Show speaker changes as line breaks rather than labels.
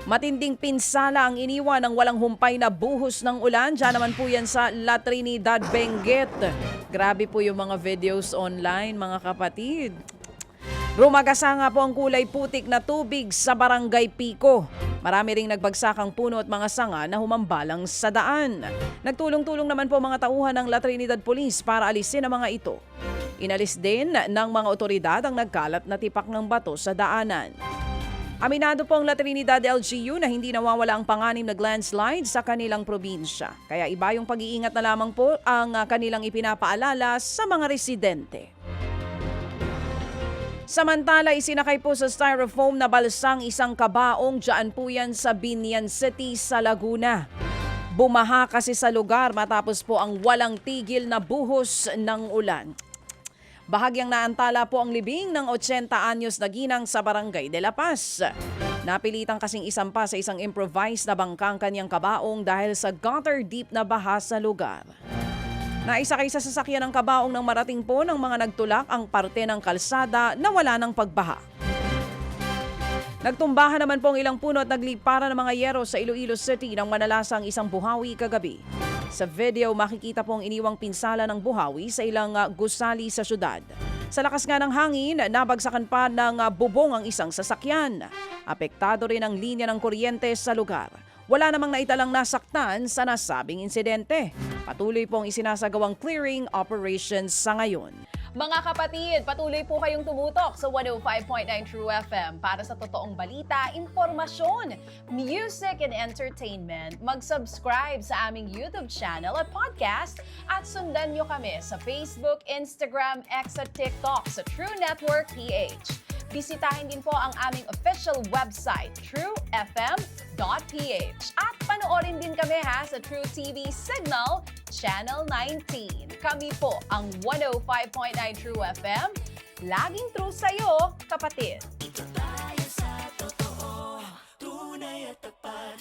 Matinding pinsala ang iniwan ng walang humpay na buhos ng ulan. Diyan naman po yan sa La Trinidad, Benguet. Grabe po yung mga videos online, mga kapatid. Rumagasa nga po ang kulay putik na tubig sa Barangay Pico. Marami ring nagbagsakang puno at mga sanga na humambalang sa daan. Nagtulong-tulong naman po mga tauhan ng La Trinidad Police para alisin ang mga ito. Inalis din ng mga otoridad ang nagkalat na tipak ng bato sa daanan. Aminado po ang La Trinidad LGU na hindi nawawala ang panganib na landslide sa kanilang probinsya. Kaya iba yung pag-iingat na lamang po ang kanilang ipinapaalala sa mga residente. Samantala, isinakay po sa styrofoam na balsang isang kabaong dyan po yan sa Binian City sa Laguna. Bumaha kasi sa lugar matapos po ang walang tigil na buhos ng ulan. Bahagyang naantala po ang libing ng 80 anyos na ginang sa Barangay de la Paz. Napilitan kasing isampa sa isang improvised na bangkang kanyang kabaong dahil sa gutter deep na baha sa lugar. Naisakay sa sasakyan ng kabaong nang marating po ng mga nagtulak ang parte ng kalsada na wala ng pagbaha. Nagtumbahan naman po ang ilang puno at nagliparan ng mga yero sa Iloilo City nang manalasang isang buhawi kagabi. Sa video, makikita pong iniwang pinsala ng buhawi sa ilang gusali sa syudad. Sa lakas nga ng hangin, nabagsakan pa ng bubong ang isang sasakyan. Apektado rin ang linya ng kuryente sa lugar. Wala namang naitalang nasaktan sa nasabing insidente. Patuloy pong isinasagawang clearing operations sa ngayon.
Mga kapatid, patuloy po kayong tumutok sa 105.9 True FM para sa totoong balita, impormasyon, music and entertainment. Mag-subscribe sa aming YouTube channel at podcast at sundan nyo kami sa Facebook, Instagram, X at TikTok sa True Network PH. Bisitahin din po ang aming official website, truefm.ph. At panoorin din kami sa True TV Signal, Channel 19. Kami po ang 105.9 True FM. Laging true sa'yo, kapatid.